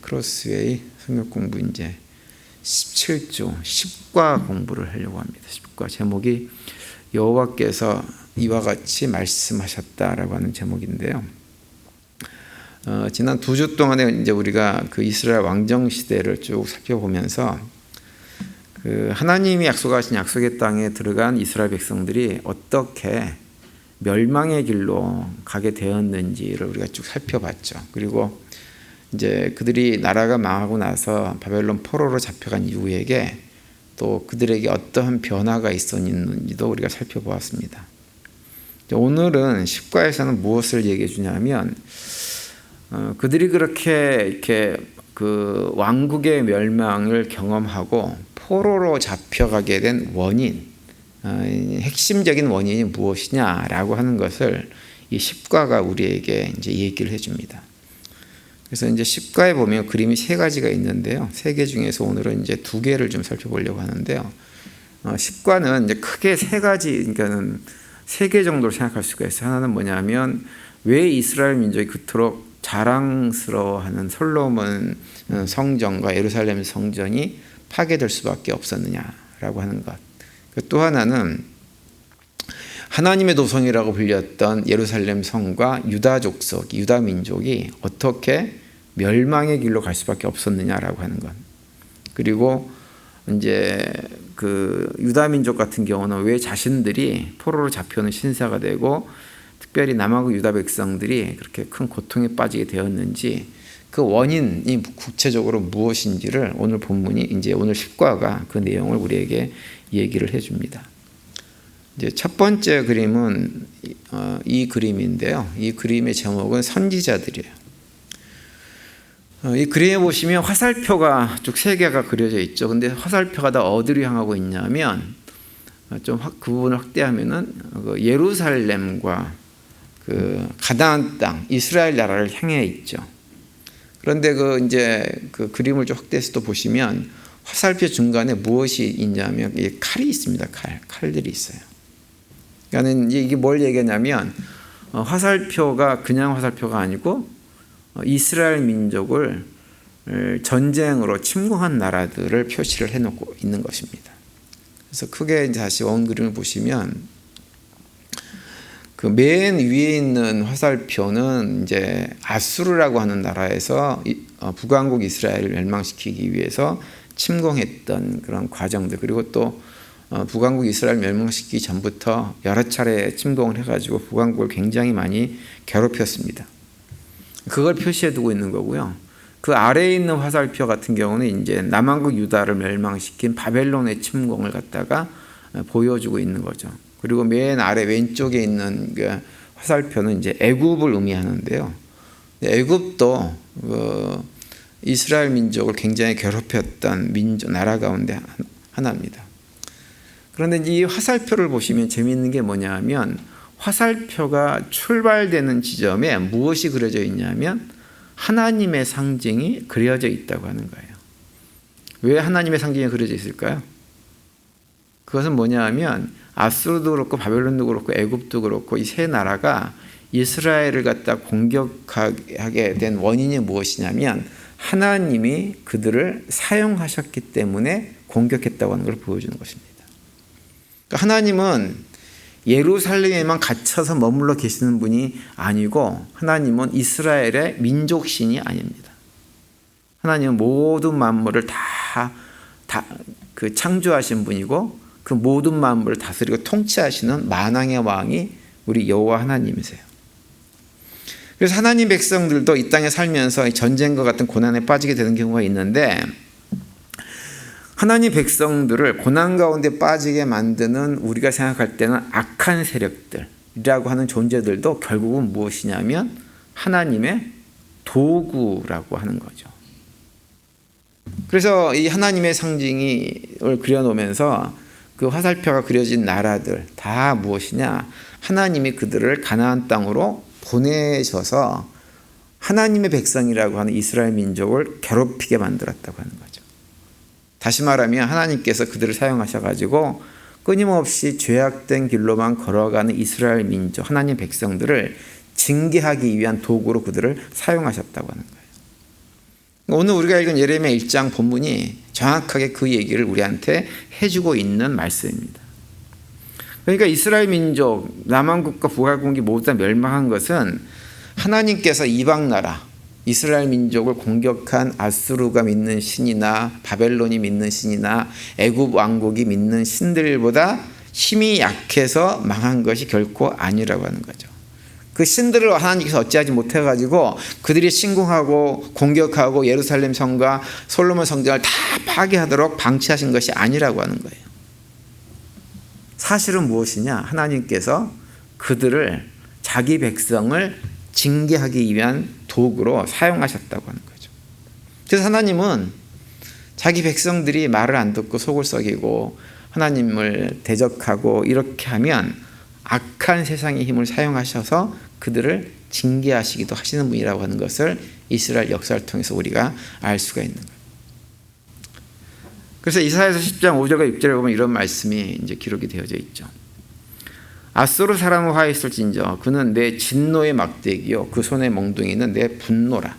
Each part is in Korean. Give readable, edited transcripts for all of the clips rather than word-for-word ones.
크로스웨이 성역 공부 이제 17주 10과 공부를 하려고 합니다. 10과 제목이 여호와께서 이와 같이 말씀하셨다라고 하는 제목인데요. 지난 2주 동안에 이제 우리가 그 이스라엘 왕정 시대를 쭉 살펴보면서 그 하나님이 약속하신 약속의 땅에 들어간 이스라엘 백성들이 어떻게 멸망의 길로 가게 되었는지를 우리가 쭉 살펴봤죠. 그리고 이제 그들이 나라가 망하고 나서 바벨론 포로로 잡혀간 이후에 또 그들에게 어떠한 변화가 있었는지도 우리가 살펴보았습니다. 오늘은 10과에서는 무엇을 얘기해 주냐면 그들이 그렇게 이렇게 그 왕국의 멸망을 경험하고 포로로 잡혀가게 된 원인, 핵심적인 원인이 무엇이냐라고 하는 것을 이 10과가 우리에게 이제 얘기를 해줍니다. 그래서 이제 10과에 보면 그림이 3가지가 있는데요. 3개 중에서 오늘은 이제 2개를 좀 살펴보려고 하는데요. 10과는 이제 크게 3가지, 그러니까는 3개 정도로 생각할 수가 있어요. 하나는 뭐냐면 왜 이스라엘 민족이 그토록 자랑스러워하는 솔로몬 성전과 예루살렘 성전이 파괴될 수밖에 없었느냐라고 하는 것. 또 하나는 하나님의 도성이라고 불렸던 예루살렘 성과 유다 족속, 유다 민족이 어떻게 멸망의 길로 갈 수밖에 없었느냐라고 하는 것. 그리고 이제 그 유다 민족 같은 경우는 왜 자신들이 포로로 잡혀오는 신사가 되고 특별히 남아국 유다 백성들이 그렇게 큰 고통에 빠지게 되었는지 그 원인이 구체적으로 무엇인지를 오늘 본문이 이제 오늘 10과가 그 내용을 우리에게 얘기를 해줍니다. 이제 첫 번째 그림은 이 그림인데요. 이 그림의 제목은 선지자들이에요. 이 그림에 보시면 화살표가 쭉 3개가 그려져 있죠. 근데 화살표가 다 어디로 향하고 있냐면 좀 그 부분을 확대하면은 예루살렘과 그 가나안 땅 이스라엘 나라를 향해 있죠. 그런데 그 이제 그 그림을 좀 확대해서 또 보시면 화살표 중간에 무엇이 있냐면 칼이 있습니다. 칼들이 있어요. 그러니까 이게 뭘 얘기하냐면 화살표가 그냥 화살표가 아니고 이스라엘 민족을 전쟁으로 침공한 나라들을 표시를 해놓고 있는 것입니다. 그래서 크게 다시 원 그림을 보시면 그 맨 위에 있는 화살표는 이제 아수르라고 하는 나라에서 북왕국 이스라엘을 멸망시키기 위해서 침공했던 그런 과정들, 그리고 또 북왕국 이스라엘 멸망시키기 전부터 여러 차례 침공을 해가지고 북왕국을 굉장히 많이 괴롭혔습니다. 그걸 표시해 두고 있는 거고요. 그 아래에 있는 화살표 같은 경우는 이제 남왕국 유다를 멸망시킨 바벨론의 침공을 갖다가 보여주고 있는 거죠. 그리고 맨 아래 왼쪽에 있는 그 화살표는 이제 애굽을 의미하는데요. 애굽도 이스라엘 민족을 굉장히 괴롭혔던 나라 가운데 하나입니다. 그런데 이 화살표를 보시면 재미있는 게 뭐냐면 화살표가 출발되는 지점에 무엇이 그려져 있냐면 하나님의 상징이 그려져 있다고 하는 거예요. 왜 하나님의 상징이 그려져 있을까요? 그것은 뭐냐 하면 아수르도 그렇고 바벨론도 그렇고 애굽도 그렇고 이 3 나라가 이스라엘을 갖다 공격하게 된 원인이 무엇이냐면 하나님이 그들을 사용하셨기 때문에 공격했다고 하는 걸 보여주는 것입니다. 그러니까 하나님은 예루살렘에만 갇혀서 머물러 계시는 분이 아니고 하나님은 이스라엘의 민족신이 아닙니다. 하나님은 모든 만물을 다 그 창조하신 분이고 그 모든 만물을 다스리고 통치하시는 만왕의 왕이 우리 여호와 하나님이세요. 그래서 하나님 백성들도 이 땅에 살면서 전쟁과 같은 고난에 빠지게 되는 경우가 있는데 하나님 백성들을 고난 가운데 빠지게 만드는 우리가 생각할 때는 악한 세력들이라고 하는 존재들도 결국은 무엇이냐면 하나님의 도구라고 하는 거죠. 그래서 이 하나님의 상징을 그려놓으면서 그 화살표가 그려진 나라들 다 무엇이냐? 하나님이 그들을 가나안 땅으로 보내셔서 하나님의 백성이라고 하는 이스라엘 민족을 괴롭히게 만들었다고 하는 거죠. 다시 말하면 하나님께서 그들을 사용하셔가지고 끊임없이 죄악된 길로만 걸어가는 이스라엘 민족, 하나님 백성들을 징계하기 위한 도구로 그들을 사용하셨다고 하는 거예요. 오늘 우리가 읽은 예레미야 1장 본문이 정확하게 그 얘기를 우리한테 해주고 있는 말씀입니다. 그러니까 이스라엘 민족, 남왕국과 북왕국이 모두 다 멸망한 것은 하나님께서 이방 나라, 이스라엘 민족을 공격한 아수르가 믿는 신이나 바벨론이 믿는 신이나 애굽 왕국이 믿는 신들보다 힘이 약해서 망한 것이 결코 아니라고 하는 거죠. 그 신들을 하나님께서 어찌하지 못해가지고 그들이 침공하고 공격하고 예루살렘 성과 솔로몬 성전을 다 파괴하도록 방치하신 것이 아니라고 하는 거예요. 사실은 무엇이냐? 하나님께서 그들을, 자기 백성을 징계하기 위한 도구로 사용하셨다고 하는 거죠. 그래서 하나님은 자기 백성들이 말을 안 듣고 속을 썩이고 하나님을 대적하고 이렇게 하면 악한 세상의 힘을 사용하셔서 그들을 징계하시기도 하시는 분이라고 하는 것을 이스라엘 역사를 통해서 우리가 알 수가 있는 거예요. 그래서 이사야서 10장 5절과 6절에 보면 이런 말씀이 이제 기록이 되어져 있죠. 아수르 사람은 화했을진저 그는 내 진노의 막대기요 그 손의 몽둥이는 내 분노라.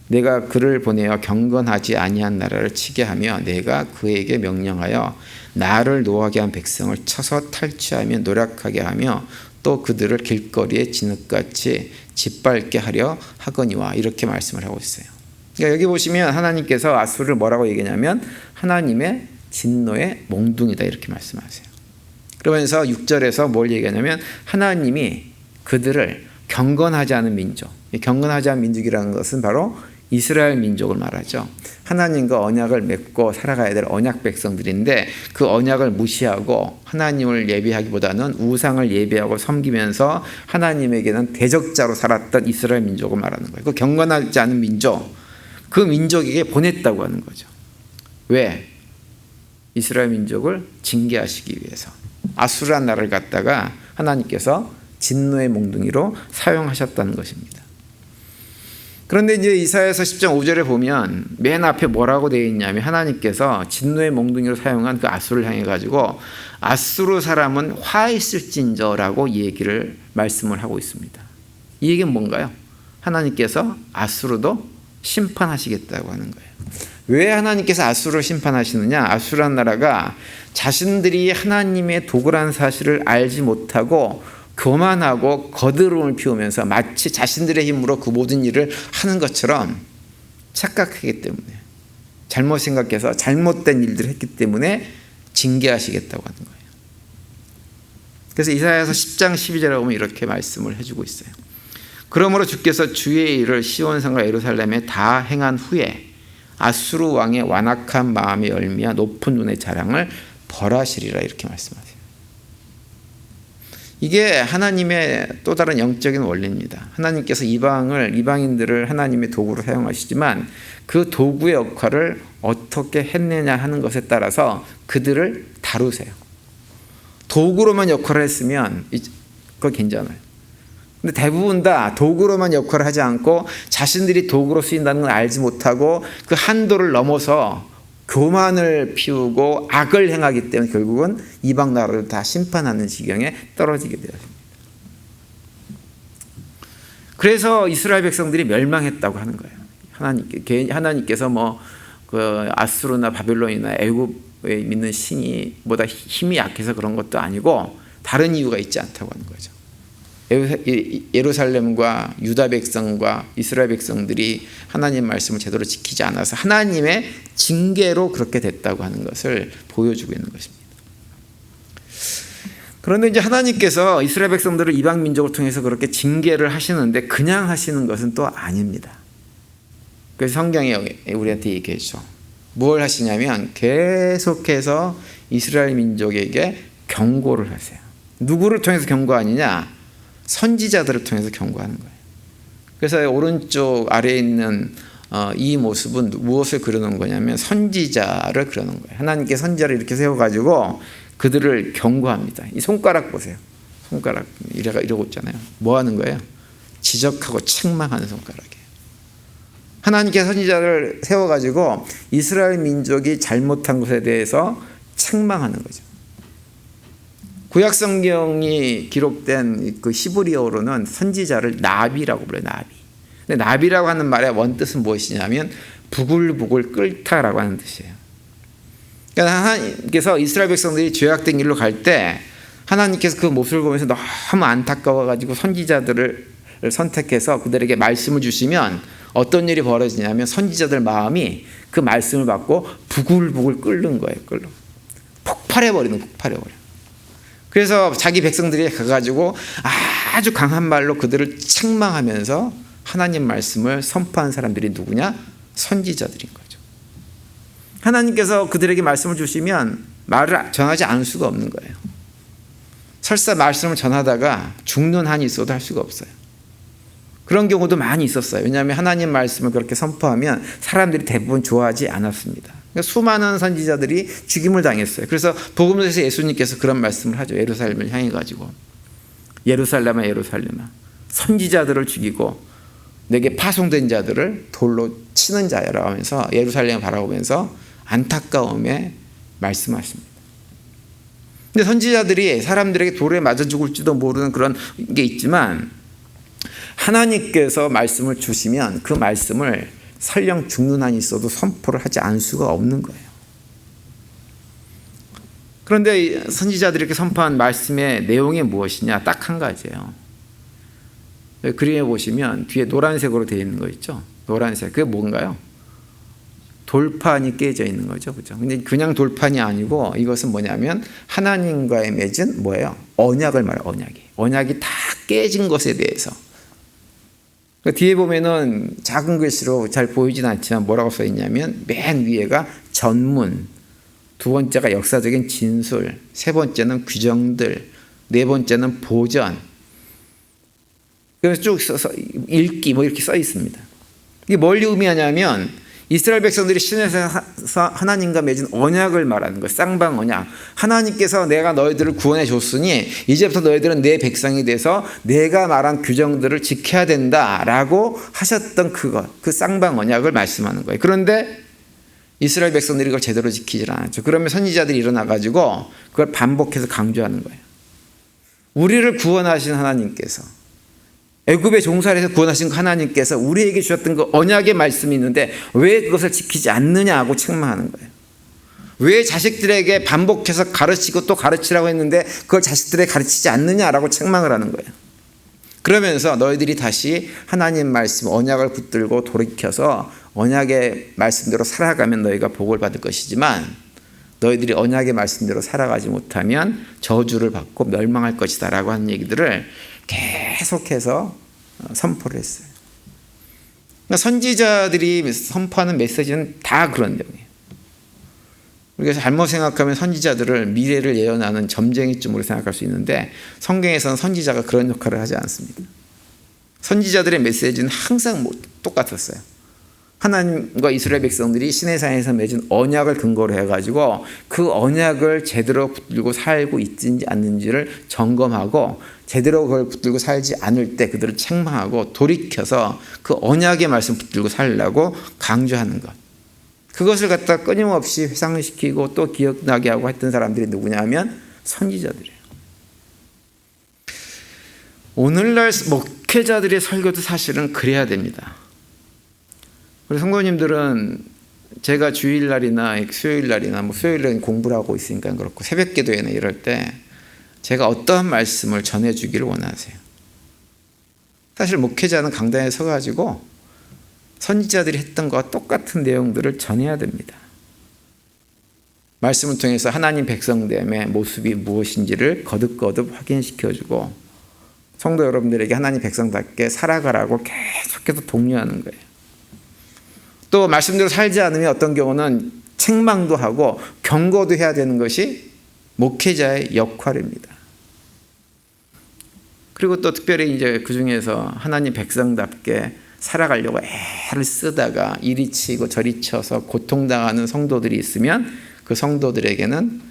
내가 그를 보내어 경건하지 아니한 나라를 치게 하며 내가 그에게 명령하여 나를 노하게 한 백성을 쳐서 탈취하며 노력하게 하며 또 그들을 길거리에 진흙같이 짓밟게 하려 하거니와 이렇게 말씀을 하고 있어요. 그러니까 여기 보시면 하나님께서 아수르를 뭐라고 얘기하냐면 하나님의 진노의 몽둥이다 이렇게 말씀하세요. 그러면서 6절에서 뭘 얘기하냐면 하나님이 그들을 경건하지 않은 민족, 경건하지 않은 민족이라는 것은 바로 이스라엘 민족을 말하죠. 하나님과 언약을 맺고 살아가야 될 언약 백성들인데 그 언약을 무시하고 하나님을 예배하기보다는 우상을 예배하고 섬기면서 하나님에게는 대적자로 살았던 이스라엘 민족을 말하는 거예요. 그 경건하지 않은 민족, 그 민족에게 보냈다고 하는 거죠. 왜? 이스라엘 민족을 징계하시기 위해서. 아수르한 나라를 갖다가 하나님께서 진노의 몽둥이로 사용하셨다는 것입니다. 그런데 이제 이사야서 10장 5절에 보면 맨 앞에 뭐라고 되어 있냐면 하나님께서 진노의 몽둥이로 사용한 그 아수르를 향해 가지고 아수르 사람은 화 있을진저라고 얘기를 말씀을 하고 있습니다. 이 얘기는 뭔가요? 하나님께서 아수르도 심판하시겠다고 하는 거예요. 왜 하나님께서 아수르를 심판하시느냐? 아수르한 나라가 자신들이 하나님의 도구라는 사실을 알지 못하고 교만하고 거드름을 피우면서 마치 자신들의 힘으로 그 모든 일을 하는 것처럼 착각하기 때문에 잘못 생각해서 잘못된 일들을 했기 때문에 징계하시겠다고 하는 거예요. 그래서 이사야서 10장 12절에 보면 이렇게 말씀을 해주고 있어요. 그러므로 주께서 주의 일을 시온산과 예루살렘에 다 행한 후에 아수르 왕의 완악한 마음의 열미와 높은 눈의 자랑을 벌하시리라 이렇게 말씀하세요. 이게 하나님의 또 다른 영적인 원리입니다. 하나님께서 이방인들을 하나님의 도구로 사용하시지만 그 도구의 역할을 어떻게 했느냐 하는 것에 따라서 그들을 다루세요. 도구로만 역할을 했으면 그거 괜찮아요. 근데 대부분 다 도구로만 역할을 하지 않고 자신들이 도구로 쓰인다는 걸 알지 못하고 그 한도를 넘어서 교만을 피우고 악을 행하기 때문에 결국은 이방 나라를 다 심판하는 지경에 떨어지게 되었습니다. 그래서 이스라엘 백성들이 멸망했다고 하는 거예요. 하나님께서 그 아수르나 바벨론이나 애굽에 믿는 신이 보다 힘이 약해서 그런 것도 아니고 다른 이유가 있지 않다고 하는 거죠. 예루살렘과 유다 백성과 이스라엘 백성들이 하나님 말씀을 제대로 지키지 않아서 하나님의 징계로 그렇게 됐다고 하는 것을 보여주고 있는 것입니다. 그런데 이제 하나님께서 이스라엘 백성들을 이방 민족을 통해서 그렇게 징계를 하시는데 그냥 하시는 것은 또 아닙니다. 그래서 성경에 우리한테 얘기해줘. 뭘 하시냐면 계속해서 이스라엘 민족에게 경고를 하세요. 누구를 통해서 경고하느냐? 선지자들을 통해서 경고하는 거예요. 그래서 오른쪽 아래에 있는 이 모습은 무엇을 그려놓은 거냐면 선지자를 그려놓은 거예요. 하나님께 선지자를 이렇게 세워가지고 그들을 경고합니다. 이 손가락 보세요. 손가락 이러고 있잖아요. 뭐 하는 거예요? 지적하고 책망하는 손가락이에요. 하나님께 선지자를 세워가지고 이스라엘 민족이 잘못한 것에 대해서 책망하는 거죠. 구약 성경이 기록된 그 히브리어로는 선지자를 나비라고 불러요. 나비. 근데 나비라고 하는 말의 원뜻은 무엇이냐면 부글부글 끓다라고 하는 뜻이에요. 그러니까 하나님께서 이스라엘 백성들이 죄악된 길로 갈 때 하나님께서 그 모습을 보면서 너무 안타까워가지고 선지자들을 선택해서 그들에게 말씀을 주시면 어떤 일이 벌어지냐면 선지자들 마음이 그 말씀을 받고 부글부글 끓는 거예요. 폭발해버려. 그래서 자기 백성들이 가가지고 아주 강한 말로 그들을 책망하면서 하나님 말씀을 선포한 사람들이 누구냐? 선지자들인 거죠. 하나님께서 그들에게 말씀을 주시면 말을 전하지 않을 수가 없는 거예요. 설사 말씀을 전하다가 죽는 한이 있어도 할 수가 없어요. 그런 경우도 많이 있었어요. 왜냐하면 하나님 말씀을 그렇게 선포하면 사람들이 대부분 좋아하지 않았습니다. 그러니까 수많은 선지자들이 죽임을 당했어요. 그래서 복음서에서 예수님께서 그런 말씀을 하죠. 예루살렘을 향해 가지고 예루살렘아 예루살렘아 선지자들을 죽이고 내게 파송된 자들을 돌로 치는 자야라고 하면서 예루살렘을 바라보면서 안타까움에 말씀하십니다. 근데 선지자들이 사람들에게 돌에 맞아 죽을지도 모르는 그런 게 있지만 하나님께서 말씀을 주시면 그 말씀을 설령 죽는 한이 있어도 선포를 하지 않을 수가 없는 거예요. 그런데 선지자들이 선포한 말씀의 내용이 무엇이냐? 딱 한 가지예요. 그림에 보시면 뒤에 노란색으로 되어 있는 거 있죠? 노란색. 그게 뭔가요? 돌판이 깨져 있는 거죠. 그죠? 근데 그냥 돌판이 아니고 이것은 뭐냐면 하나님과의 맺은 뭐예요? 언약을 말해요. 언약이 다 깨진 것에 대해서. 뒤에 보면은 작은 글씨로 잘 보이진 않지만 뭐라고 써 있냐면 맨 위에가 전문, 두 번째가 역사적인 진술, 세 번째는 규정들, 네 번째는 보전. 그래서 쭉 써서 읽기 뭐 이렇게 써 있습니다. 이게 뭘 의미하냐면 이스라엘 백성들이 신에서 하나님과 맺은 언약을 말하는 거예요. 쌍방 언약. 하나님께서 내가 너희들을 구원해 줬으니 이제부터 너희들은 내 백성이 돼서 내가 말한 규정들을 지켜야 된다라고 하셨던 그 쌍방 언약을 말씀하는 거예요. 그런데 이스라엘 백성들이 그걸 제대로 지키질 않았죠. 그러면 선지자들이 일어나가지고 그걸 반복해서 강조하는 거예요. 우리를 구원하신 하나님께서 애굽의 종살이에서 구원하신 하나님께서 우리에게 주셨던 그 언약의 말씀이 있는데 왜 그것을 지키지 않느냐 하고 책망하는 거예요. 왜 자식들에게 반복해서 가르치고 또 가르치라고 했는데 그걸 자식들에게 가르치지 않느냐라고 책망을 하는 거예요. 그러면서 너희들이 다시 하나님 말씀 언약을 붙들고 돌이켜서 언약의 말씀대로 살아가면 너희가 복을 받을 것이지만 너희들이 언약의 말씀대로 살아가지 못하면 저주를 받고 멸망할 것이다 라고 하는 얘기들을 계속해서 선포를 했어요. 그러니까 선지자들이 선포하는 메시지는 다 그런 내용이에요. 우리가 잘못 생각하면 선지자들을 미래를 예언하는 점쟁이쯤으로 생각할 수 있는데 성경에서는 선지자가 그런 역할을 하지 않습니다. 선지자들의 메시지는 항상 똑같았어요. 하나님과 이스라엘 백성들이 시내산에서 맺은 언약을 근거로 해가지고 그 언약을 제대로 붙들고 살고 있는지 않는지를 점검하고 제대로 그걸 붙들고 살지 않을 때 그들을 책망하고 돌이켜서 그 언약의 말씀 붙들고 살려고 강조하는 것. 그것을 갖다 끊임없이 회상시키고 또 기억나게 하고 했던 사람들이 누구냐 하면 선지자들이에요. 오늘날 목회자들의 설교도 사실은 그래야 됩니다. 우리 성도님들은 제가 주일날이나 수요일날이나 수요일날은 공부를 하고 있으니까 그렇고 새벽기도회나 이럴 때 제가 어떠한 말씀을 전해주기를 원하세요? 사실 목회자는 강단에 서가지고 선지자들이 했던 것과 똑같은 내용들을 전해야 됩니다. 말씀을 통해서 하나님 백성됨의 모습이 무엇인지를 거듭거듭 확인시켜주고 성도 여러분들에게 하나님 백성답게 살아가라고 계속해서 독려하는 거예요. 또 말씀대로 살지 않으면 어떤 경우는 책망도 하고 경고도 해야 되는 것이 목회자의 역할입니다. 그리고 또 특별히 이제 그 중에서 하나님 백성답게 살아가려고 애를 쓰다가 이리 치고 저리 쳐서 고통당하는 성도들이 있으면 그 성도들에게는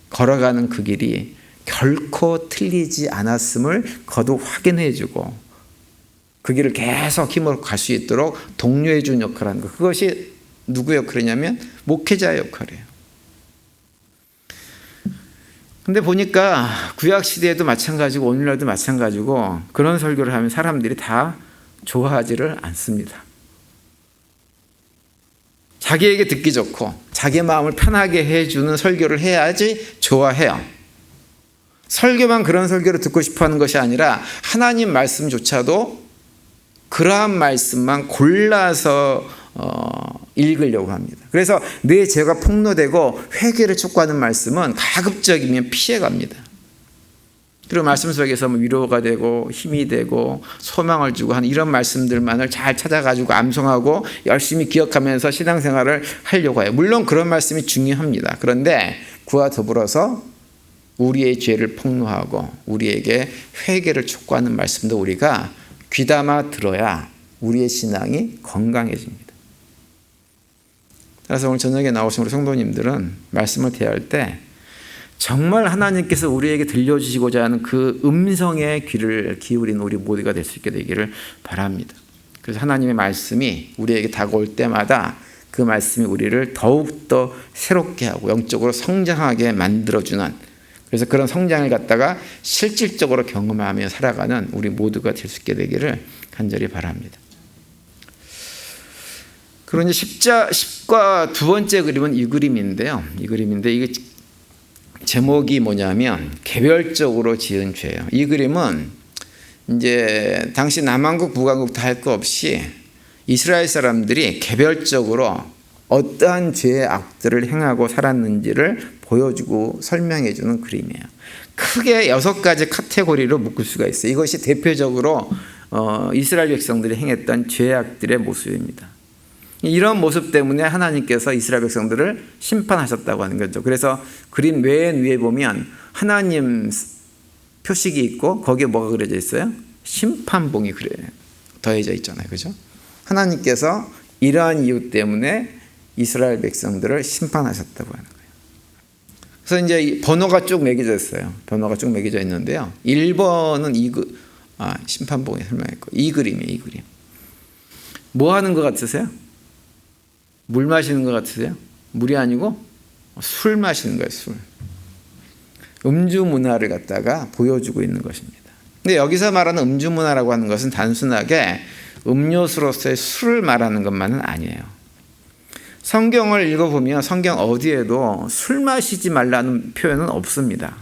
걸어가는 그 길이 결코 틀리지 않았음을 거듭 확인해주고 그 길을 계속 힘으로 갈 수 있도록 독려해 주는 역할을 하는 것. 그것이 누구 역할이냐면 목회자의 역할이에요. 근데 보니까 구약 시대에도 마찬가지고 오늘날도 마찬가지고 그런 설교를 하면 사람들이 다 좋아하지를 않습니다. 자기에게 듣기 좋고 자기 마음을 편하게 해주는 설교를 해야지 좋아해요. 설교만 그런 설교를 듣고 싶어하는 것이 아니라 하나님 말씀조차도 그러한 말씀만 골라서 읽으려고 합니다. 그래서 내 죄가 폭로되고 회개를 촉구하는 말씀은 가급적이면 피해갑니다. 그리고 말씀 속에서 위로가 되고 힘이 되고 소망을 주고 하는 이런 말씀들만을 잘 찾아가지고 암송하고 열심히 기억하면서 신앙생활을 하려고 해요. 물론 그런 말씀이 중요합니다. 그런데 그와 더불어서 우리의 죄를 폭로하고 우리에게 회개를 촉구하는 말씀도 우리가 귀담아 들어야 우리의 신앙이 건강해집니다. 따라서 오늘 저녁에 나오신 우리 성도님들은 말씀을 대할 때 정말 하나님께서 우리에게 들려주시고자 하는 그 음성의 귀를 기울인 우리 모두가 될 수 있게 되기를 바랍니다. 그래서 하나님의 말씀이 우리에게 다가올 때마다 그 말씀이 우리를 더욱더 새롭게 하고 영적으로 성장하게 만들어주는, 그래서 그런 성장을 갖다가 실질적으로 경험하며 살아가는 우리 모두가 될 수 있게 되기를 간절히 바랍니다. 그리고 이제 10과 두 번째 그림은 이 그림인데요. 이게 제목이 뭐냐면 개별적으로 지은 죄예요. 이 그림은 이제 당시 남한국 북한국 다 할 거 없이 이스라엘 사람들이 개별적으로 어떠한 죄의 악들을 행하고 살았는지를 보여주고 설명해 주는 그림이에요. 크게 6가지 카테고리로 묶을 수가 있어요. 이것이 대표적으로 이스라엘 백성들이 행했던 죄악들의 모습입니다. 이런 모습 때문에 하나님께서 이스라엘 백성들을 심판하셨다고 하는 거죠. 그래서 그림 맨 위에 보면 하나님 표식이 있고 거기에 뭐가 그려져 있어요? 심판봉이 더해져 있잖아요. 그죠? 하나님께서 이러한 이유 때문에 이스라엘 백성들을 심판하셨다고 하는 거예요. 그래서 이제 번호가 쭉 매겨져 있어요. 번호가 쭉 매겨져 있는데요. 1번은 심판봉에 설명했고 이 그림이에요. 이 그림. 뭐 하는 것 같으세요? 물 마시는 것 같으세요? 물이 아니고 술 마시는 거예요. 술. 음주 문화를 갖다가 보여주고 있는 것입니다. 근데 여기서 말하는 음주 문화라고 하는 것은 단순하게 음료수로서의 술을 말하는 것만은 아니에요. 성경을 읽어보면 성경 어디에도 술 마시지 말라는 표현은 없습니다.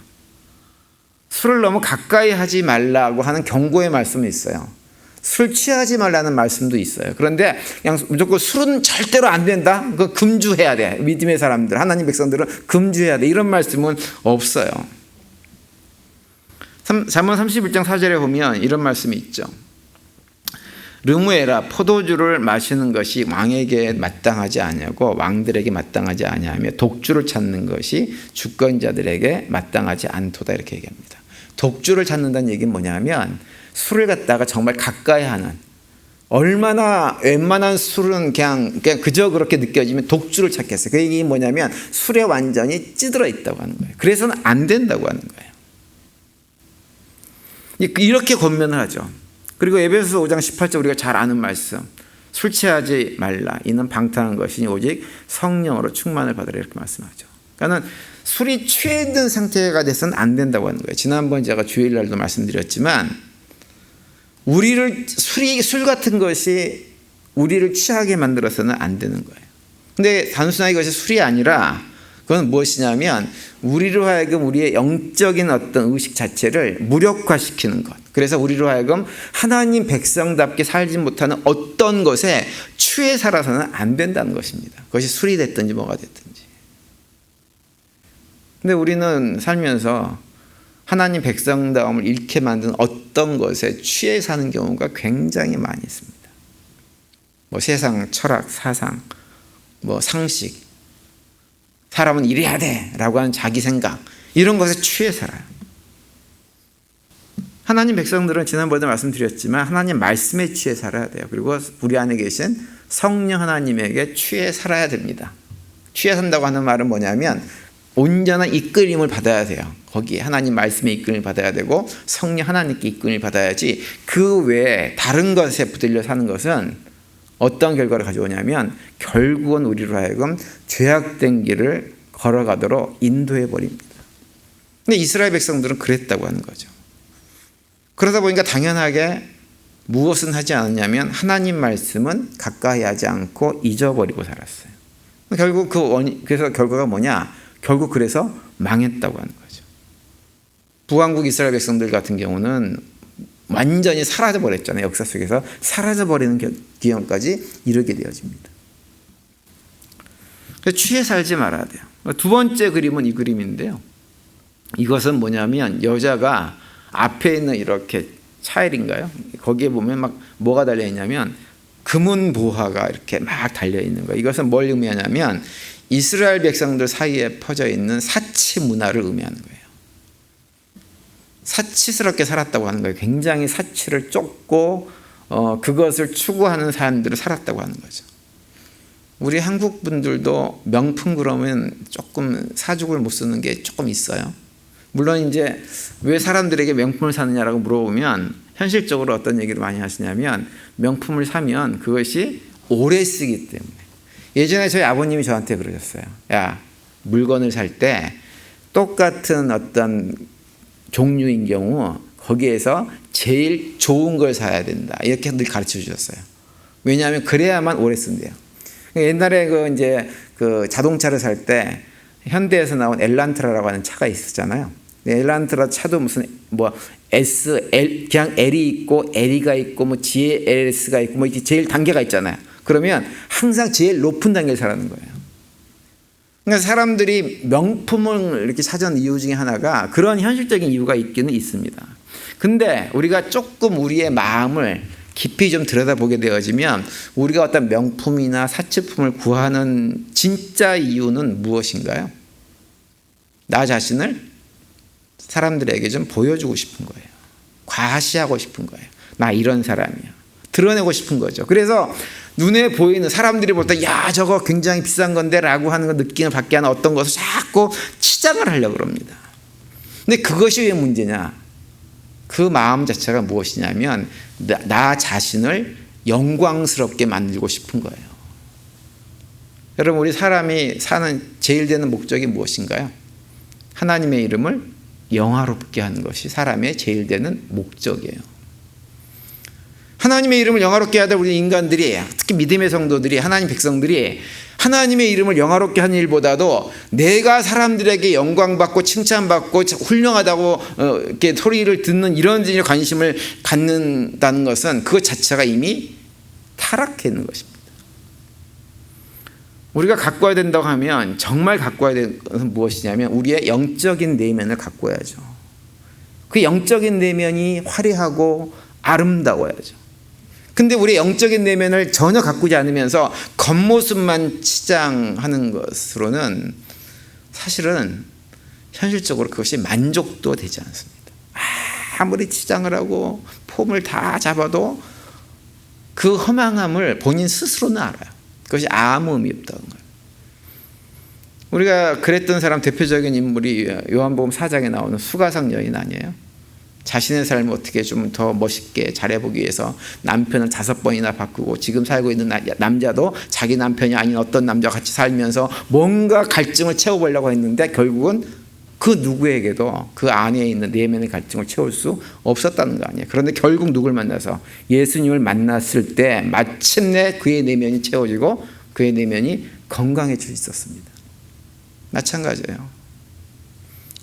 술을 너무 가까이 하지 말라고 하는 경고의 말씀이 있어요. 술 취하지 말라는 말씀도 있어요. 그런데 그냥 무조건 술은 절대로 안 된다. 그거 금주해야 돼. 믿음의 사람들, 하나님 백성들은 금주해야 돼. 이런 말씀은 없어요. 잠언 31장 4절에 보면 이런 말씀이 있죠. 르무에라, 포도주를 마시는 것이 왕에게 마땅하지 아니하고 왕들에게 마땅하지 아니하며 독주를 찾는 것이 주권자들에게 마땅하지 않도다, 이렇게 얘기합니다. 독주를 찾는다는 얘기는 뭐냐면 술을 갖다가 정말 가까이 하는, 얼마나 웬만한 술은 그냥 그저 그렇게 느껴지면 독주를 찾겠어요. 그 얘기 뭐냐면 술에 완전히 찌들어 있다고 하는 거예요. 그래서는 안 된다고 하는 거예요. 이렇게 권면을 하죠. 그리고 에베소서 5장 18절 우리가 잘 아는 말씀, 술 취하지 말라, 이는 방탕한 것이니 오직 성령으로 충만을 받으라, 이렇게 말씀하죠. 그러니까 술이 취해 있는 상태가 돼서는 안 된다고 하는 거예요. 지난번 제가 주일날도 말씀드렸지만 술 같은 것이 우리를 취하게 만들어서는 안 되는 거예요. 근데 단순하게 이것이 술이 아니라 그건 무엇이냐면 우리로 하여금 우리의 영적인 어떤 의식 자체를 무력화시키는 것. 그래서 우리로 하여금 하나님 백성답게 살지 못하는 어떤 것에 취해 살아서는 안 된다는 것입니다. 그것이 술이 됐든지 뭐가 됐든지. 근데 우리는 살면서 하나님 백성다움을 잃게 만든 어떤 것에 취해 사는 경우가 굉장히 많이 있습니다. 뭐 세상 철학, 사상, 뭐 상식, 사람은 이래야 돼 라고 하는 자기 생각, 이런 것에 취해 살아요. 하나님 백성들은 지난번에 말씀드렸지만 하나님 말씀에 취해 살아야 돼요. 그리고 우리 안에 계신 성령 하나님에게 취해 살아야 됩니다. 취해 산다고 하는 말은 뭐냐면 온전한 이끌림을 받아야 돼요. 거기에 하나님 말씀의 이끌림을 받아야 되고 성령 하나님께 이끌림을 받아야지, 그 외에 다른 것에 붙들려 사는 것은 어떤 결과를 가져오냐면 결국은 우리로 하여금 죄악된 길을 걸어가도록 인도해 버립니다. 근데 이스라엘 백성들은 그랬다고 하는 거죠. 그러다 보니까 당연하게 무엇은 하지 않았냐면 하나님 말씀은 가까이 하지 않고 잊어버리고 살았어요. 결국 그래서 결과가 뭐냐? 결국 그래서 망했다고 하는 거죠. 북왕국 이스라엘 백성들 같은 경우는 완전히 사라져 버렸잖아요. 역사 속에서 사라져 버리는 지경까지 이르게 되어집니다. 그래서 취해 살지 말아야 돼요. 두 번째 그림은 이 그림인데요. 이것은 뭐냐면 여자가 앞에 있는 이렇게 차일인가요? 거기에 보면 막 뭐가 달려 있냐면 금은 보화가 이렇게 막 달려 있는 거예요. 이것은 뭘 의미하냐면 이스라엘 백성들 사이에 퍼져 있는 사치 문화를 의미하는 거예요. 사치스럽게 살았다고 하는 거예요. 굉장히 사치를 쫓고 그것을 추구하는 사람들을 살았다고 하는 거죠. 우리 한국 분들도 명품 그러면 조금 사죽을 못 쓰는 게 조금 있어요. 물론 이제 왜 사람들에게 명품을 사느냐라고 물어보면 현실적으로 어떤 얘기를 많이 하시냐면 명품을 사면 그것이 오래 쓰기 때문에. 예전에 저희 아버님이 저한테 그러셨어요. 야, 물건을 살 때 똑같은 어떤 종류인 경우 거기에서 제일 좋은 걸 사야 된다. 이렇게 늘 가르쳐 주셨어요. 왜냐하면 그래야만 오래 쓴대요. 옛날에 그 자동차를 살 때 현대에서 나온 엘란트라라고 하는 차가 있었잖아요. 엘란트라 차도 무슨 S, L, 그냥 L이 있고 L이가 있고 GLS가 있고 이렇게 제일 단계가 있잖아요. 그러면 항상 제일 높은 단계를 사라는 거예요. 그러니까 사람들이 명품을 이렇게 찾은 이유 중에 하나가 그런 현실적인 이유가 있기는 있습니다. 근데 우리가 조금 우리의 마음을 깊이 좀 들여다보게 되어지면 우리가 어떤 명품이나 사치품을 구하는 진짜 이유는 무엇인가요? 나 자신을 사람들에게 좀 보여주고 싶은 거예요. 과시하고 싶은 거예요. 나 이런 사람이야. 드러내고 싶은 거죠. 그래서 눈에 보이는 사람들이 볼 때 야 저거 굉장히 비싼 건데 라고 하는 거 느낌을 받게 하는 어떤 것을 자꾸 치장을 하려고 합니다. 근데 그것이 왜 문제냐? 그 마음 자체가 무엇이냐면 나 자신을 영광스럽게 만들고 싶은 거예요. 여러분 우리 사람이 사는 제일 되는 목적이 무엇인가요? 하나님의 이름을 영화롭게 하는 것이 사람의 제일 되는 목적이에요. 하나님의 이름을 영화롭게 하다 우리 인간들이 특히 믿음의 성도들이 하나님 백성들이 하나님의 이름을 영화롭게 하는 일보다도 내가 사람들에게 영광받고 칭찬받고 훌륭하다고 이렇게 소리를 듣는 이런 일에 관심을 갖는다는 것은 그것 자체가 이미 타락해 있는 것입니다. 우리가 갖고 와야 된다고 하면 정말 갖고 와야 되는 것은 무엇이냐면 우리의 영적인 내면을 갖고 와야죠. 그 영적인 내면이 화려하고 아름다워야죠. 근데 우리의 영적인 내면을 전혀 가꾸지 않으면서 겉모습만 치장하는 것으로는 사실은 현실적으로 그것이 만족도 되지 않습니다. 아무리 치장을 하고 폼을 다 잡아도 그 허망함을 본인 스스로는 알아요. 그것이 아무 의미 없다는 거예요. 우리가 그랬던 사람 대표적인 인물이 요한복음 4장에 나오는 수가성 여인 아니에요? 자신의 삶을 어떻게 좀 더 멋있게 잘해보기 위해서 남편을 5번이나 바꾸고 지금 살고 있는 남자도 자기 남편이 아닌 어떤 남자와 같이 살면서 뭔가 갈증을 채워보려고 했는데 결국은 그 누구에게도 그 안에 있는 내면의 갈증을 채울 수 없었다는 거 아니에요. 그런데 결국 누굴 만나서 예수님을 만났을 때 마침내 그의 내면이 채워지고 그의 내면이 건강해질 수 있었습니다. 마찬가지예요.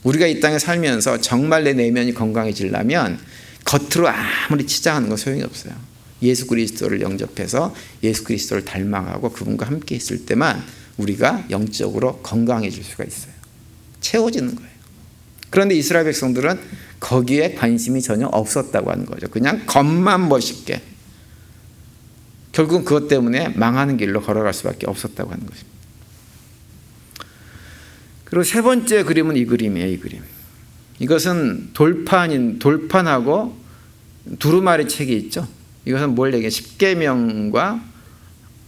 우리가 이 땅에 살면서 정말 내 내면이 건강해지려면 겉으로 아무리 치장하는 건 소용이 없어요. 예수 그리스도를 영접해서 예수 그리스도를 닮아가고 그분과 함께 있을 때만 우리가 영적으로 건강해질 수가 있어요. 채워지는 거예요. 그런데 이스라엘 백성들은 거기에 관심이 전혀 없었다고 하는 거죠. 그냥 겉만 멋있게. 결국은 그것 때문에 망하는 길로 걸어갈 수밖에 없었다고 하는 것입니다. 그리고 세 번째 그림은 이 그림이에요. 이 그림. 이것은 돌판하고 두루마리 책이 있죠. 이것은 뭘 얘기해요? 십계명과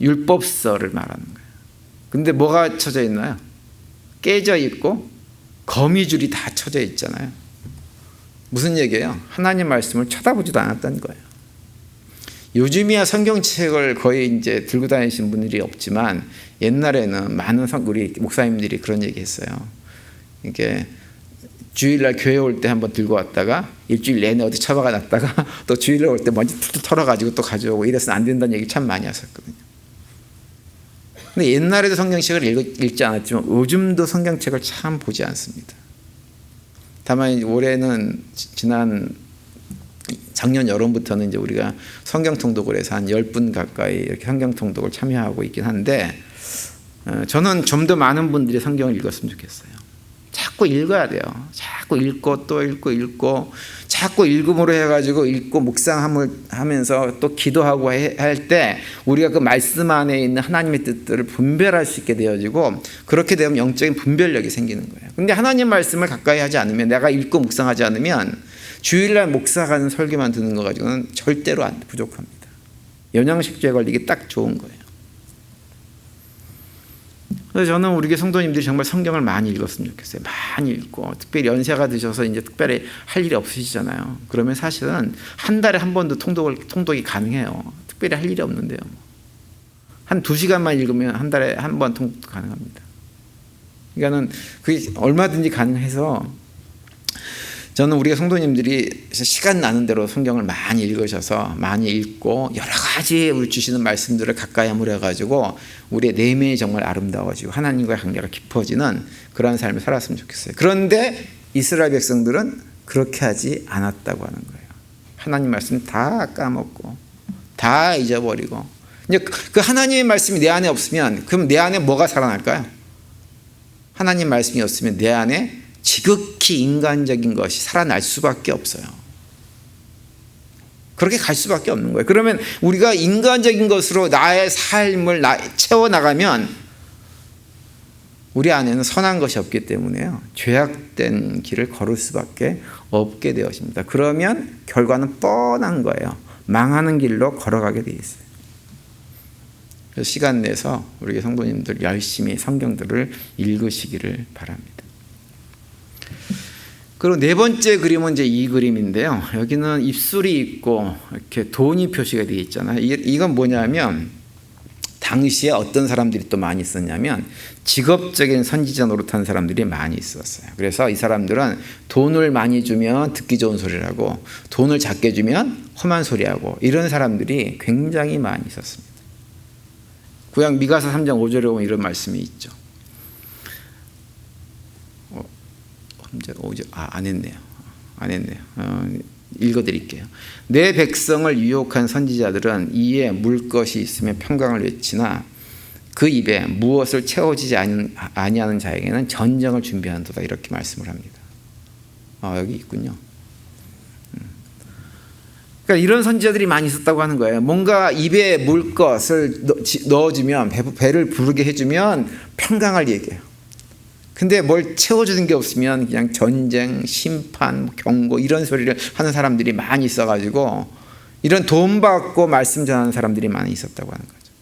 율법서를 말하는 거예요. 근데 뭐가 쳐져 있나요? 깨져 있고 거미줄이 다 쳐져 있잖아요. 무슨 얘기예요? 하나님 말씀을 쳐다보지도 않았다는 거예요. 요즘이야 성경책을 거의 이제 들고 다니시는 분들이 없지만 옛날에는 많은 우리 목사님들이 그런 얘기 했어요. 이게 주일날 교회 올 때 한번 들고 왔다가 일주일 내내 어디 처박아 놨다가 또 주일날 올 때 먼지 툭툭 털어가지고 또 가져오고 이래서는 안 된다는 얘기 참 많이 하셨거든요. 근데 옛날에도 성경책을 읽지 않았지만 요즘도 성경책을 참 보지 않습니다. 다만 올해는 작년 여름부터는 이제 우리가 성경 통독을 해서 한 10분 가까이 이렇게 성경 통독을 참여하고 있긴 한데, 저는 좀 더 많은 분들이 성경을 읽었으면 좋겠어요. 자꾸 읽어야 돼요. 자꾸 읽고 또 읽고 자꾸 읽음으로 해가지고 읽고 묵상함을 하면서 또 기도하고 할 때 우리가 그 말씀 안에 있는 하나님의 뜻들을 분별할 수 있게 되어지고, 그렇게 되면 영적인 분별력이 생기는 거예요. 근데 하나님 말씀을 가까이 하지 않으면, 내가 읽고 묵상하지 않으면 주일날 목사가 설교만 듣는 거 가지고는 절대로 부족합니다. 영양실조에 걸리기 딱 좋은 거예요. 그래서 저는 우리 교회 성도님들이 정말 성경을 많이 읽었으면 좋겠어요. 많이 읽고, 특별히 연세가 드셔서 이제 특별히 할 일이 없으시잖아요. 그러면 사실은 한 달에 한 번도 통독이 가능해요. 특별히 할 일이 없는데요. 한 2시간만 읽으면 한 달에 한 번 통독 가능합니다. 그러니까는 그게 얼마든지 가능해서, 저는 우리가 성도님들이 시간 나는 대로 성경을 많이 읽으셔서 많이 읽고 여러 가지 우리 주시는 말씀들을 가까이 하므려가지고 우리의 내면이 정말 아름다워지고 하나님과의 관계가 깊어지는 그러한 삶을 살았으면 좋겠어요. 그런데 이스라엘 백성들은 그렇게 하지 않았다고 하는 거예요. 하나님 말씀 다 까먹고 다 잊어버리고, 이제 그 하나님의 말씀이 내 안에 없으면 그럼 내 안에 뭐가 살아날까요? 하나님 말씀이 없으면 내 안에 지극히 인간적인 것이 살아날 수밖에 없어요. 그렇게 갈 수밖에 없는 거예요. 그러면 우리가 인간적인 것으로 나의 삶을 채워나가면 우리 안에는 선한 것이 없기 때문에요, 죄악된 길을 걸을 수밖에 없게 되어집니다. 그러면 결과는 뻔한 거예요. 망하는 길로 걸어가게 돼 있어요. 그래서 시간 내서 우리 성도님들 열심히 성경들을 읽으시기를 바랍니다. 그리고 네 번째 그림은 이제 이 그림인데요. 여기는 입술이 있고 이렇게 돈이 표시가 되어 있잖아요. 이건 뭐냐면, 당시에 어떤 사람들이 또 많이 있었냐면 직업적인 선지자 노릇하는 사람들이 많이 있었어요. 그래서 이 사람들은 돈을 많이 주면 듣기 좋은 소리를 하고, 돈을 작게 주면 험한 소리하고, 이런 사람들이 굉장히 많이 있었습니다. 구약 미가서 3장 5절에 보면 이런 말씀이 있죠. 안 했네요. 읽어드릴게요. 내 백성을 유혹한 선지자들은 이에 물 것이 있으면 평강을 외치나 그 입에 무엇을 채워지지 아니하는 자에게는 전쟁을 준비한도다, 이렇게 말씀을 합니다. 여기 있군요. 그러니까 이런 선지자들이 많이 있었다고 하는 거예요. 뭔가 입에 물 것을 넣어주면, 배를 부르게 해주면 평강을 얘기해요. 근데 뭘 채워주는 게 없으면 그냥 전쟁, 심판, 경고, 이런 소리를 하는 사람들이 많이 있어가지고, 이런 돈 받고 말씀 전하는 사람들이 많이 있었다고 하는 거죠.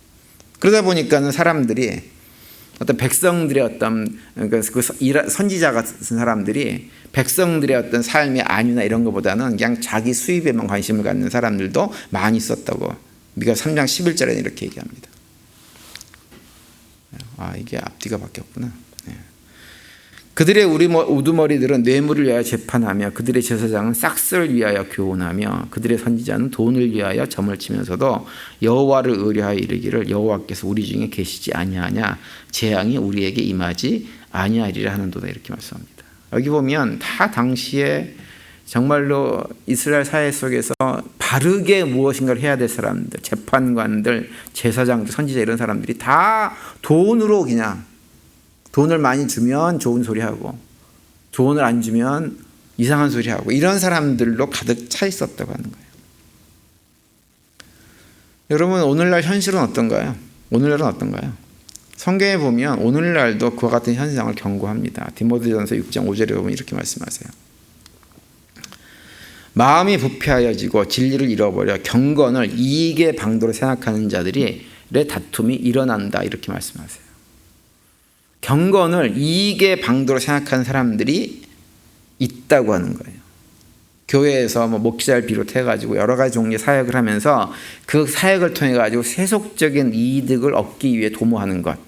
그러다 보니까는 사람들이, 어떤 백성들의 어떤 그 선지자 같은 사람들이 백성들의 어떤 삶의 안위나 이런 것보다는 그냥 자기 수입에만 관심을 갖는 사람들도 많이 있었다고 미가 3장 11절에 이렇게 얘기합니다. 이게 앞뒤가 바뀌었구나. 그들의 우두머리들은 뇌물을 위하여 재판하며, 그들의 제사장은 싹스를 위하여 교훈하며, 그들의 선지자는 돈을 위하여 점을 치면서도 여호와를 의뢰하여 이르기를 여호와께서 우리 중에 계시지 아니하냐, 재앙이 우리에게 임하지 아니하리라 하는도다, 이렇게 말씀합니다. 여기 보면 다 당시에 정말로 이스라엘 사회 속에서 바르게 무엇인가를 해야 될 사람들, 재판관들, 제사장들, 선지자, 이런 사람들이 다 돈으로, 그냥 돈을 많이 주면 좋은 소리 하고, 돈을 안 주면 이상한 소리 하고, 이런 사람들로 가득 차 있었다고 하는 거예요. 여러분, 오늘날 현실은 어떤가요? 오늘날은 어떤가요? 성경에 보면 오늘날도 그와 같은 현상을 경고합니다. 디모데전서 6장 5절에 보면 이렇게 말씀하세요. 마음이 부패하여지고 진리를 잃어버려 경건을 이익의 방도로 생각하는 자들의 다툼이 일어난다, 이렇게 말씀하세요. 경건을 이익의 방도로 생각하는 사람들이 있다고 하는 거예요. 교회에서 목회자를 비롯해가지고 여러 가지 종류의 사역을 하면서 그 사역을 통해가지고 세속적인 이득을 얻기 위해 도모하는 것.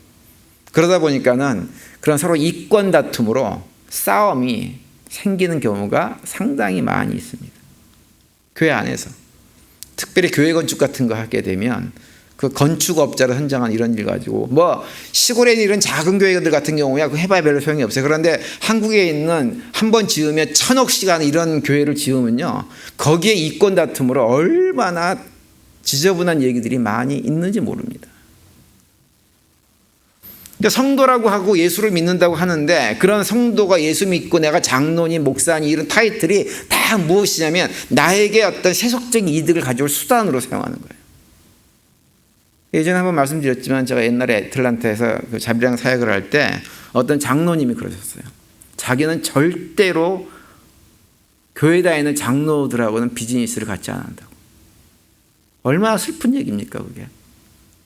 그러다 보니까는 그런 서로 이권 다툼으로 싸움이 생기는 경우가 상당히 많이 있습니다. 교회 안에서. 특별히 교회 건축 같은 거 하게 되면 그 건축업자로 선정한 이런 일 가지고 뭐 시골에 있는 작은 교회들 같은 경우야 그 해봐야 별로 소용이 없어요. 그런데 한국에 있는 한 번 지으면 1,000억씩 하는 이런 교회를 지으면요 거기에 이권 다툼으로 얼마나 지저분한 얘기들이 많이 있는지 모릅니다. 그러니까 성도라고 하고 예수를 믿는다고 하는데 그런 성도가 예수 믿고 내가 장로니 목사니 이런 타이틀이 다 무엇이냐면 나에게 어떤 세속적인 이득을 가져올 수단으로 사용하는 거예요. 예전에 한번 말씀드렸지만 제가 옛날에 애틀란타에서 그 자비랑 사역을 할 때 어떤 장로님이 그러셨어요. 자기는 절대로 교회 다니는 장로들하고는 비즈니스를 같이 안 한다고. 얼마나 슬픈 얘기입니까 그게.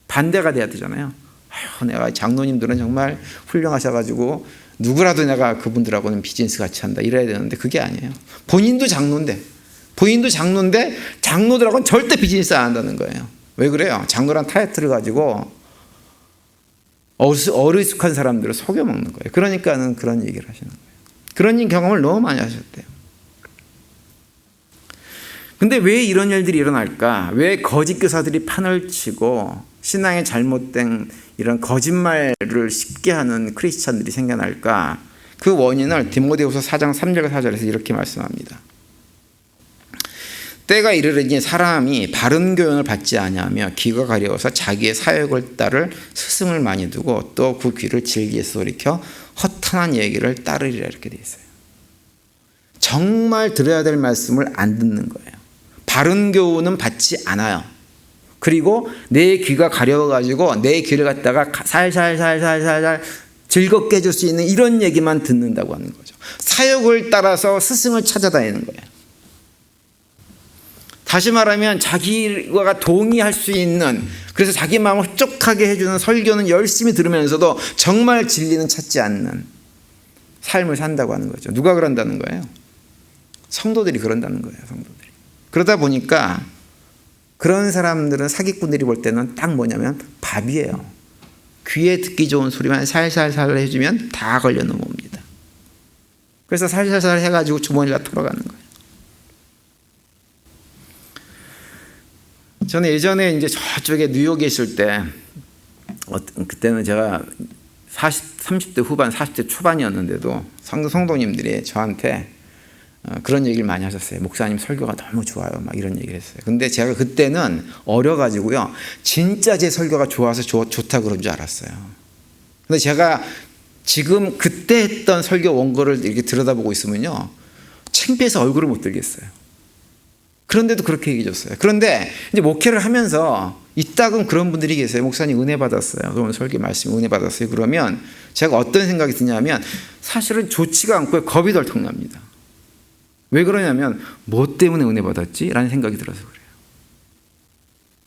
반대가 돼야 되잖아요. 아휴, 내가 장로님들은 정말 훌륭하셔가지고 누구라도 내가 그분들하고는 비즈니스 같이 한다 이래야 되는데 그게 아니에요. 본인도 장로인데 장로들하고는 절대 비즈니스 안 한다는 거예요. 왜 그래요? 장로란 타이틀을 가지고 어리숙한 사람들을 속여먹는 거예요. 그러니까는 그런 얘기를 하시는 거예요. 그런 경험을 너무 많이 하셨대요. 근데 왜 이런 일들이 일어날까? 왜 거짓 교사들이 판을 치고 신앙에 잘못된 이런 거짓말을 쉽게 하는 크리스찬들이 생겨날까? 그 원인을 디모데후서 4장 3절과 4절에서 이렇게 말씀합니다. 때가 이르르니 사람이 바른 교훈을 받지 아니하며 귀가 가려워서 자기의 사역을 따를 스승을 많이 두고 또 그 귀를 질기에서 돌이켜 허탄한 얘기를 따르리라 이렇게 되어 있어요. 정말 들어야 될 말씀을 안 듣는 거예요. 바른 교훈은 받지 않아요. 그리고 내 귀가 가려워가지고 내 귀를 갖다가 살살살살살살 즐겁게 해줄 수 있는 이런 얘기만 듣는다고 하는 거죠. 사역을 따라서 스승을 찾아다니는 거예요. 다시 말하면 자기가 동의할 수 있는 그래서 자기 마음을 흡족하게 해주는 설교는 열심히 들으면서도 정말 진리는 찾지 않는 삶을 산다고 하는 거죠. 누가 그런다는 거예요? 성도들이 그런다는 거예요. 성도들이. 그러다 보니까 그런 사람들은 사기꾼들이 볼 때는 딱 뭐냐면 밥이에요. 귀에 듣기 좋은 소리만 살살살 해주면 다 걸려 넘어옵니다. 그래서 살살살 해가지고 주머니가 털어가는 거예요. 저는 예전에 이제 저쪽에 뉴욕에 있을 때 그때는 제가 30대 후반 40대 초반이었는데도 성도님들이 저한테 그런 얘기를 많이 하셨어요. 목사님 설교가 너무 좋아요. 막 이런 얘기를 했어요. 근데 제가 그때는 어려가지고요. 진짜 제 설교가 좋아서 좋다 그런 줄 알았어요. 근데 제가 지금 그때 했던 설교 원고를 이렇게 들여다보고 있으면요. 창피해서 얼굴을 못 들겠어요. 그런데도 그렇게 얘기해 줬어요. 그런데 이제 목회를 하면서 이따금 그런 분들이 계세요. 목사님 은혜 받았어요. 오늘 설교 말씀 은혜 받았어요. 그러면 제가 어떤 생각이 드냐면 사실은 좋지가 않고요. 겁이 덜컥 납니다. 왜 그러냐면 뭐 때문에 은혜 받았지? 라는 생각이 들어서 그래요.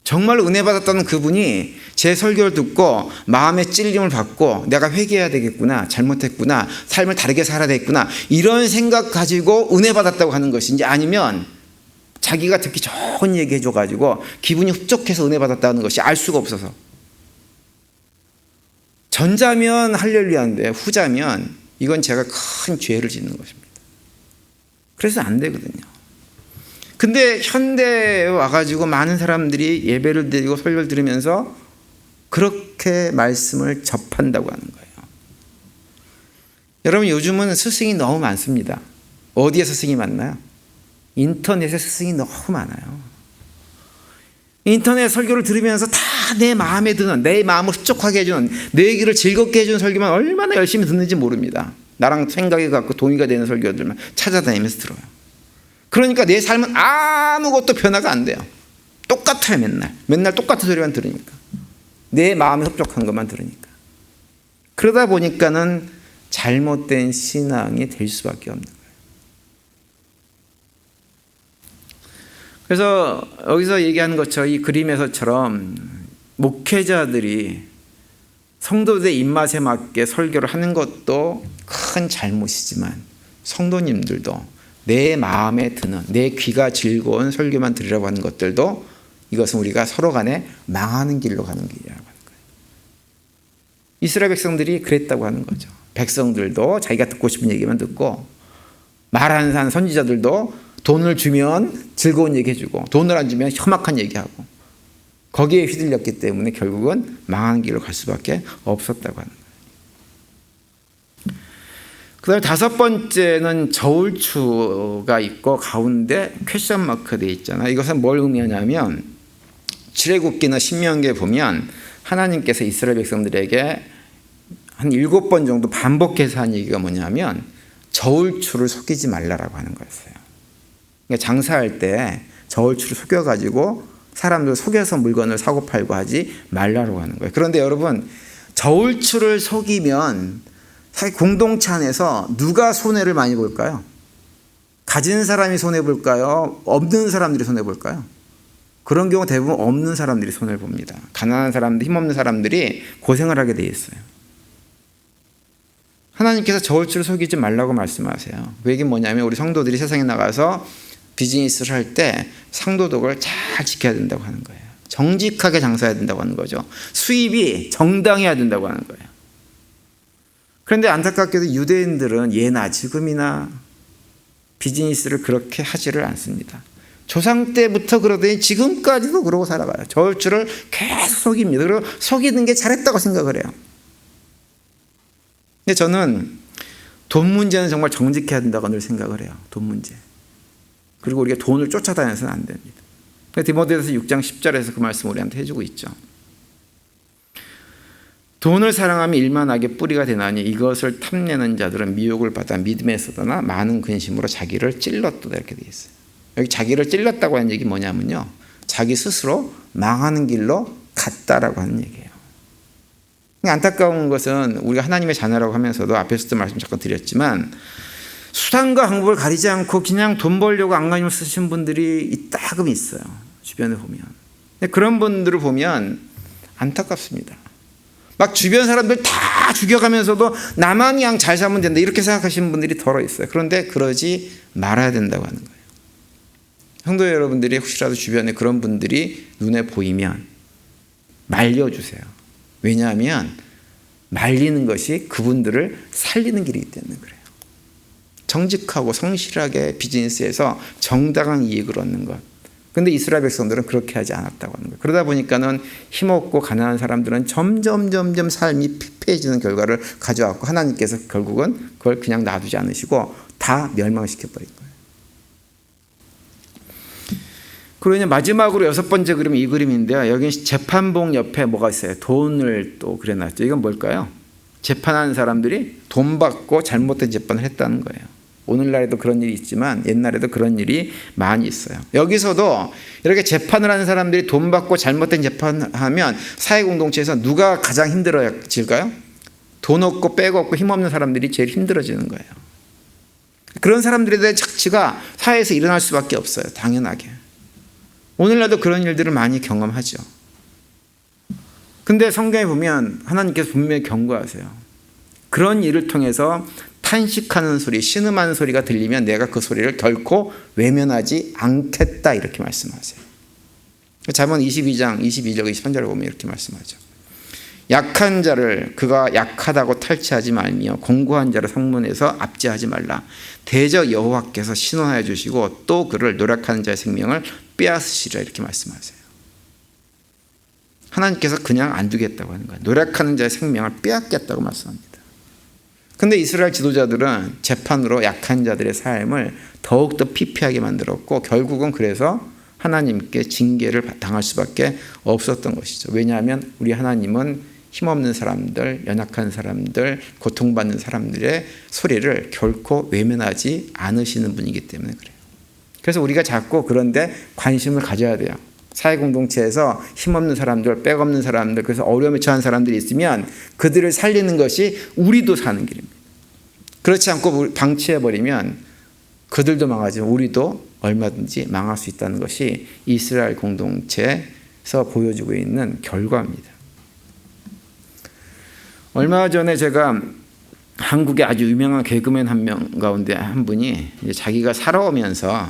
정말 은혜 받았다는 그분이 제 설교를 듣고 마음의 찔림을 받고 내가 회개해야 되겠구나, 잘못했구나, 삶을 다르게 살아야 되겠구나 이런 생각 가지고 은혜 받았다고 하는 것인지 아니면 자기가 듣기 좋은 얘기 해줘가지고 기분이 흡족해서 은혜 받았다는 것이 알 수가 없어서 전자면 할렐루야인데 후자면 이건 제가 큰 죄를 짓는 것입니다. 그래서 안 되거든요. 근데 현대에 와가지고 많은 사람들이 예배를 드리고 설교를 들으면서 그렇게 말씀을 접한다고 하는 거예요. 여러분 요즘은 스승이 너무 많습니다. 어디에 스승이 많나요? 인터넷에 스승이 너무 많아요. 인터넷 설교를 들으면서 다 내 마음에 드는 내 마음을 흡족하게 해주는 내 귀를 즐겁게 해주는 설교만 얼마나 열심히 듣는지 모릅니다. 나랑 생각이 같고 동의가 되는 설교들만 찾아다니면서 들어요. 그러니까 내 삶은 아무것도 변화가 안 돼요. 똑같아요. 맨날 똑같은 소리만 들으니까 내 마음에 흡족한 것만 들으니까 그러다 보니까는 잘못된 신앙이 될 수밖에 없는 거예요. 그래서 여기서 얘기하는 것처럼 이 그림에서처럼 목회자들이 성도들의 입맛에 맞게 설교를 하는 것도 큰 잘못이지만 성도님들도 내 마음에 드는 내 귀가 즐거운 설교만 들으라고 하는 것들도 이것은 우리가 서로 간에 망하는 길로 가는 길이라고 하는 거예요. 이스라엘 백성들이 그랬다고 하는 거죠. 백성들도 자기가 듣고 싶은 얘기만 듣고 말하는 산 선지자들도 돈을 주면 즐거운 얘기 해주고 돈을 안 주면 험악한 얘기하고 거기에 휘둘렸기 때문에 결국은 망한 길로 갈 수밖에 없었다고 하는 거예요. 그 다음에 다섯 번째는 저울추가 있고 가운데 퀘션 마크 되어 있잖아요. 이것은 뭘 의미하냐면 출애굽기나 신명기에 보면 하나님께서 이스라엘 백성들에게 한 7번 정도 반복해서 한 얘기가 뭐냐면 저울추를 속이지 말라라고 하는 거였어요. 그러니까 장사할 때 저울추를 속여가지고 사람들 속여서 물건을 사고 팔고 하지 말라고 하는 거예요. 그런데 여러분, 저울추를 속이면 사실 공동체 안에서 누가 손해를 많이 볼까요? 가진 사람이 손해볼까요? 없는 사람들이 손해볼까요? 그런 경우 대부분 없는 사람들이 손해를 봅니다. 가난한 사람들, 힘없는 사람들이 고생을 하게 돼 있어요. 하나님께서 저울추를 속이지 말라고 말씀하세요. 그 얘기는 뭐냐면 우리 성도들이 세상에 나가서 비즈니스를 할 때 상도덕을 잘 지켜야 된다고 하는 거예요. 정직하게 장사해야 된다고 하는 거죠. 수입이 정당해야 된다고 하는 거예요. 그런데 안타깝게도 유대인들은 예나 지금이나 비즈니스를 그렇게 하지를 않습니다. 조상 때부터 그러더니 지금까지도 그러고 살아가요. 저울추를 계속 속입니다. 그리고 속이는 게 잘했다고 생각을 해요. 근데 저는 돈 문제는 정말 정직해야 된다고 늘 생각을 해요. 돈 문제. 그리고 우리가 돈을 쫓아다녀서는 안 됩니다. 디모데후서 6장 10절에서 그 말씀 우리한테 해주고 있죠. 돈을 사랑하면 일만 악의 뿌리가 되나니 이것을 탐내는 자들은 미혹을 받아 믿음에 서다나 많은 근심으로 자기를 찔렀도다 이렇게 되어 있어요. 여기 자기를 찔렀다고 하는 얘기 뭐냐면요, 자기 스스로 망하는 길로 갔다라고 하는 얘기예요. 안타까운 것은 우리가 하나님의 자녀라고 하면서도 앞에서도 말씀 잠깐 드렸지만 수단과 방법을 가리지 않고 그냥 돈 벌려고 안간힘을 쓰시는 분들이 이따금 있어요. 주변에 보면. 그런 분들을 보면 안타깝습니다. 막 주변 사람들 다 죽여가면서도 나만 그냥 잘 살면 된다 이렇게 생각하시는 분들이 덜어 있어요. 그런데 그러지 말아야 된다고 하는 거예요. 성도 여러분들이 혹시라도 주변에 그런 분들이 눈에 보이면 말려주세요. 왜냐하면 말리는 것이 그분들을 살리는 길이기 때문에 그래요. 정직하고 성실하게 비즈니스에서 정당한 이익을 얻는 것. 그런데 이스라엘 백성들은 그렇게 하지 않았다고 하는 거예요. 그러다 보니까는 힘없고 가난한 사람들은 점점 삶이 피폐해지는 결과를 가져왔고 하나님께서 결국은 그걸 그냥 놔두지 않으시고 다 멸망시켜버린 거예요. 그리고 이제 마지막으로 6번째 그림은 이 그림인데요. 여기 재판봉 옆에 뭐가 있어요? 돈을 또 그려놨죠. 이건 뭘까요? 재판하는 사람들이 돈 받고 잘못된 재판을 했다는 거예요. 오늘날에도 그런 일이 있지만 옛날에도 그런 일이 많이 있어요. 여기서도 이렇게 재판을 하는 사람들이 돈 받고 잘못된 재판을 하면 사회공동체에서 누가 가장 힘들어질까요? 돈 없고 빼고 없고 힘없는 사람들이 제일 힘들어지는 거예요. 그런 사람들에 대한 착취가 사회에서 일어날 수밖에 없어요. 당연하게. 오늘날도 그런 일들을 많이 경험하죠. 근데 성경에 보면 하나님께서 분명히 경고하세요. 그런 일을 통해서 탄식하는 소리, 신음하는 소리가 들리면 내가 그 소리를 결코 외면하지 않겠다 이렇게 말씀하세요. 잠언 22장 22절 23절을 보면 이렇게 말씀하죠. 약한 자를 그가 약하다고 탈취하지 말며 공고한 자를 성문에서 압제하지 말라. 대저 여호와께서 신원하여 주시고 또 그를 노력하는 자의 생명을 빼앗으시라 이렇게 말씀하세요. 하나님께서 그냥 안 두겠다고 하는 거예요. 노력하는 자의 생명을 빼앗겠다고 말씀합니다. 그런데 이스라엘 지도자들은 재판으로 약한 자들의 삶을 더욱더 피폐하게 만들었고 결국은 그래서 하나님께 징계를 당할 수밖에 없었던 것이죠. 왜냐하면 우리 하나님은 힘없는 사람들, 연약한 사람들, 고통받는 사람들의 소리를 결코 외면하지 않으시는 분이기 때문에 그래요. 그래서 우리가 자꾸 그런데 관심을 가져야 돼요. 사회공동체에서 힘없는 사람들, 백없는 사람들, 그래서 어려움에 처한 사람들이 있으면 그들을 살리는 것이 우리도 사는 길입니다. 그렇지 않고 방치해버리면 그들도 망하지만 우리도 얼마든지 망할 수 있다는 것이 이스라엘 공동체에서 보여주고 있는 결과입니다. 얼마 전에 제가 한국의 아주 유명한 개그맨 한 명 가운데 한 분이 이제 자기가 살아오면서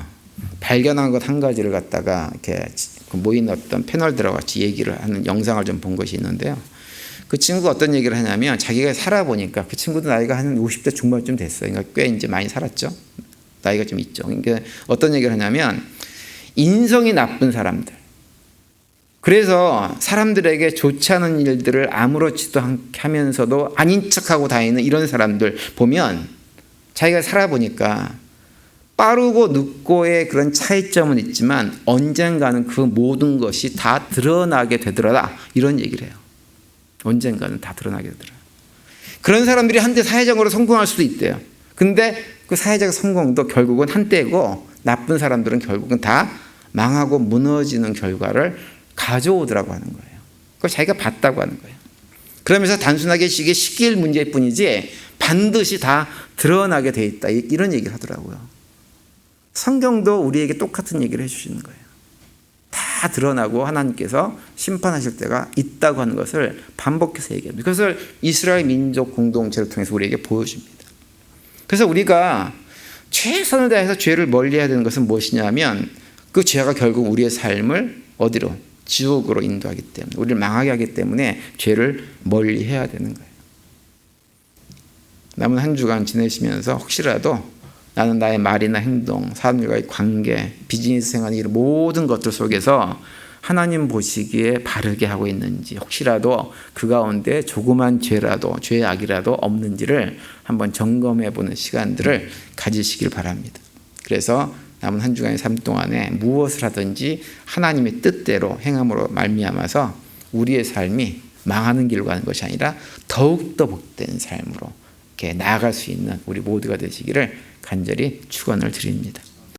발견한 것 한 가지를 갖다가 이렇게 모인 어떤 패널들하고 같이 얘기를 하는 영상을 좀 본 것이 있는데요. 그 친구가 어떤 얘기를 하냐면 자기가 살아보니까 그 친구도 나이가 한 50대 중반쯤 됐어요. 그러니까 꽤 이제 많이 살았죠. 나이가 좀 있죠. 그러니까 어떤 얘기를 하냐면 인성이 나쁜 사람들, 그래서 사람들에게 좋지 않은 일들을 아무렇지도 않게 하면서도 아닌 척하고 다니는 이런 사람들 보면 자기가 살아보니까 빠르고 늦고의 그런 차이점은 있지만 언젠가는 그 모든 것이 다 드러나게 되더라, 이런 얘기를 해요. 언젠가는 다 드러나게 되더라. 그런 사람들이 한때 사회적으로 성공할 수도 있대요. 근데 그 사회적 성공도 결국은 한때고 나쁜 사람들은 결국은 다 망하고 무너지는 결과를 가져오더라고 하는 거예요. 그걸 자기가 봤다고 하는 거예요. 그러면서 단순하게 이게 시기일 문제일 뿐이지 반드시 다 드러나게 돼 있다, 이런 얘기를 하더라고요. 성경도 우리에게 똑같은 얘기를 해주시는 거예요. 다 드러나고 하나님께서 심판하실 때가 있다고 하는 것을 반복해서 얘기합니다. 그것을 이스라엘 민족 공동체를 통해서 우리에게 보여줍니다. 그래서 우리가 최선을 다해서 죄를 멀리해야 되는 것은 무엇이냐면 그 죄가 결국 우리의 삶을 어디로? 지옥으로 인도하기 때문에, 우리를 망하게 하기 때문에 죄를 멀리해야 되는 거예요. 남은 한 주간 지내시면서 혹시라도 나는 나의 말이나 행동, 사람들과의 관계, 비즈니스 생활, 이런 모든 것들 속에서 하나님 보시기에 바르게 하고 있는지, 혹시라도 그 가운데 조그만 죄라도, 죄의 악이라도 없는지를 한번 점검해 보는 시간들을 가지시길 바랍니다. 그래서 남은 한 주간의 삶 동안에 무엇을 하든지 하나님의 뜻대로 행함으로 말미암아서 우리의 삶이 망하는 길로 가는 것이 아니라 더욱더 복된 삶으로 이렇게 나아갈 수 있는 우리 모두가 되시기를 간절히 축원을 드립니다.